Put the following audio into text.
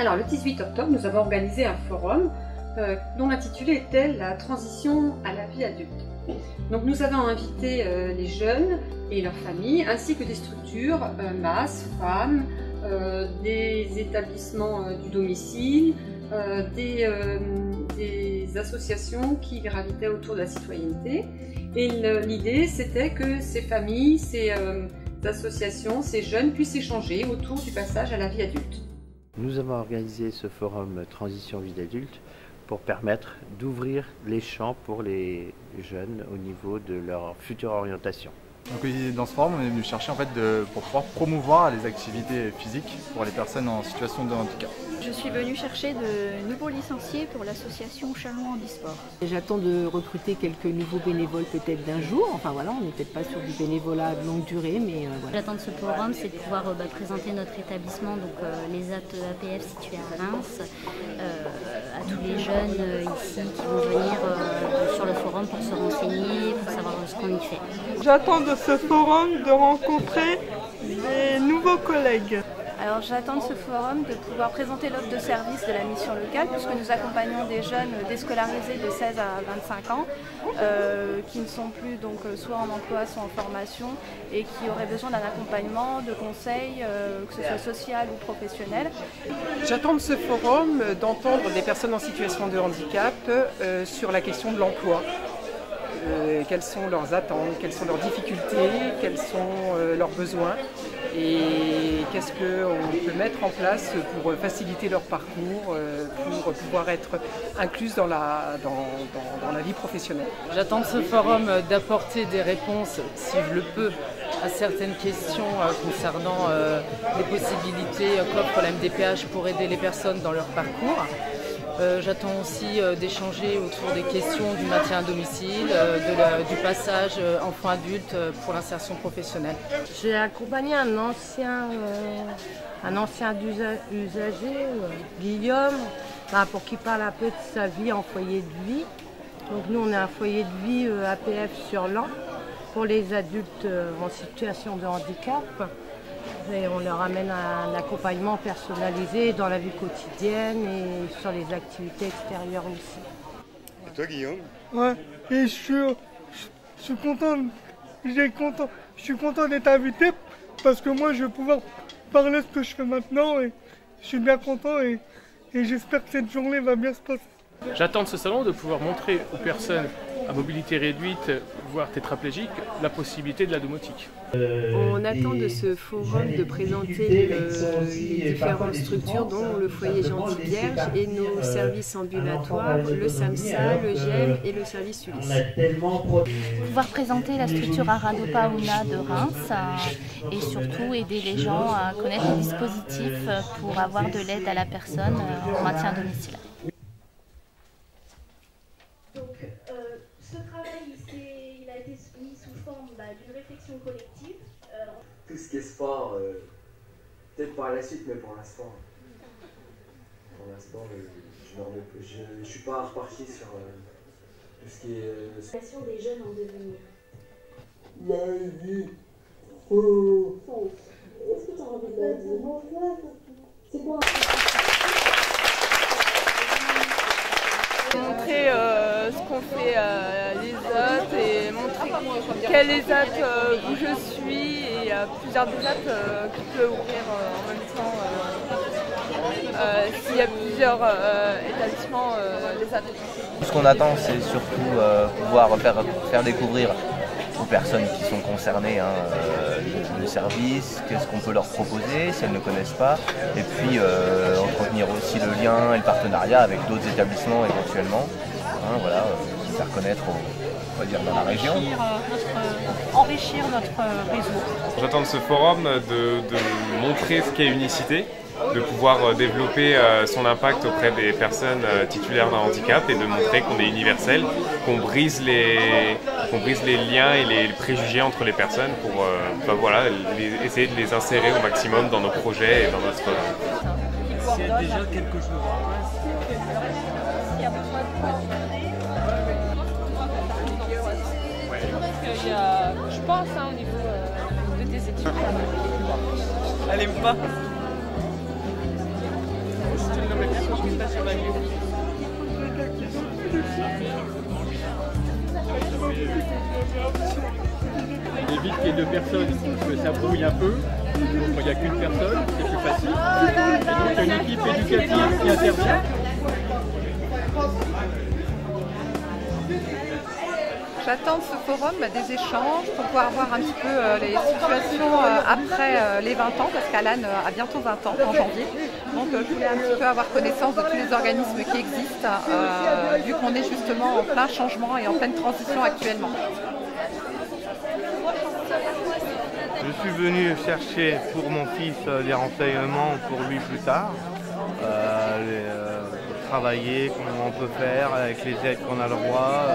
Alors le 18 octobre, nous avons organisé un forum dont l'intitulé était « La transition à la vie adulte ». Donc nous avons invité les jeunes et leurs familles, ainsi que des structures, MAS, femmes, des établissements du domicile, des associations qui gravitaient autour de la citoyenneté. Et l'idée, c'était que ces familles, ces associations, ces jeunes puissent échanger autour du passage à la vie adulte. Nous avons organisé ce forum Transition vie d'adulte pour permettre d'ouvrir les champs pour les jeunes au niveau de leur future orientation. Donc, dans ce forum, on est venu chercher en fait pour pouvoir promouvoir les activités physiques pour les personnes en situation de handicap. Je suis venue chercher de nouveaux licenciés pour l'association Chalon Handisport. J'attends de recruter quelques nouveaux bénévoles peut-être d'un jour. Enfin voilà, on n'est peut-être pas sur du bénévolat de longue durée, mais voilà. J'attends de ce forum, c'est de pouvoir présenter notre établissement, donc les APF situés à Reims, à tous les jeunes ici qui vont venir sur le forum pour se renseigner, pour savoir ce qu'on y fait. J'attends de ce forum de rencontrer des nouveaux collègues. Alors j'attends de ce forum de pouvoir présenter l'offre de service de la mission locale, puisque nous accompagnons des jeunes déscolarisés de 16 à 25 ans qui ne sont plus donc soit en emploi, soit en formation et qui auraient besoin d'un accompagnement, de conseils, que ce soit social ou professionnel. J'attends de ce forum d'entendre des personnes en situation de handicap sur la question de l'emploi. Quelles sont leurs attentes, quelles sont leurs difficultés, quels sont leurs besoins et qu'est-ce qu'on peut mettre en place pour faciliter leur parcours, pour pouvoir être inclus dans la vie professionnelle. J'attends de ce forum d'apporter des réponses, si je le peux, à certaines questions concernant les possibilités qu'offre la MDPH pour aider les personnes dans leur parcours. J'attends aussi d'échanger autour des questions du maintien à domicile, du passage enfant-adulte pour l'insertion professionnelle. J'ai accompagné un ancien usager, Guillaume, pour qu'il parle un peu de sa vie en foyer de vie. Donc nous, on a un foyer de vie APF sur l'an pour les adultes en situation de handicap. Et on leur amène un accompagnement personnalisé dans la vie quotidienne et sur les activités extérieures aussi. Et toi, Guillaume? Ouais, et je suis content d'être invité parce que moi je vais pouvoir parler de ce que je fais maintenant et je suis bien content et j'espère que cette journée va bien se passer. J'attends de ce salon de pouvoir montrer aux personnes à mobilité réduite, voire tétraplégiques, la possibilité de la domotique. On attend de ce forum de présenter les différentes structures dont le foyer Gentil Vierge et nos services ambulatoires, le SAMSA, le GEM et le service Ulysse. Pouvoir présenter la structure Aradopauna de Reims et surtout aider les gens à connaître les dispositifs pour avoir de l'aide à la personne en maintien à domicile. Ce travail, il a été mis sous forme d'une réflexion collective. Tout ce qui est sport, peut-être par la suite, mais pour l'instant, je ne suis pas reparti sur tout ce qui est... Situation des jeunes en devenir. Est-ce que tu as envie de le dire? C'est quoi Montrer ce qu'ont fait les autres et montrer quelle ESAT où je suis et il y a plusieurs ESAT qui peuvent ouvrir en même temps s'il y a plusieurs établissements ESAT. Ce qu'on attend, c'est surtout pouvoir faire découvrir aux personnes qui sont concernées le service, qu'est-ce qu'on peut leur proposer si elles ne connaissent pas, et puis entretenir aussi le lien et le partenariat avec d'autres établissements éventuellement, voilà, faire connaître on va dire, dans la région. Enrichir notre réseau. J'attends de ce forum de montrer ce qu'est Unicité, de pouvoir développer son impact auprès des personnes titulaires d'un handicap et de montrer qu'on est universel, qu'on brise les liens et les préjugés entre les personnes pour voilà, essayer de les insérer au maximum dans nos projets et dans notre... S'il y a déjà quelque chose. S'il y a besoin de coordonner. Je pense au niveau de tes équipes. Elle aime pas. On évite qu'il y ait deux personnes, parce que ça brouille un peu. Donc il n'y a qu'une personne, c'est plus facile. Et donc il y a une équipe éducative qui intervient. J'attends de ce forum des échanges pour pouvoir voir un petit peu les situations après les 20 ans, parce qu'Alan a bientôt 20 ans en janvier. Donc je voulais un petit peu avoir connaissance de tous les organismes qui existent, vu qu'on est justement en plein changement et en pleine transition actuellement. Je suis venu chercher pour mon fils des renseignements pour lui plus tard. Travailler, comment on peut faire avec les aides qu'on a le droit.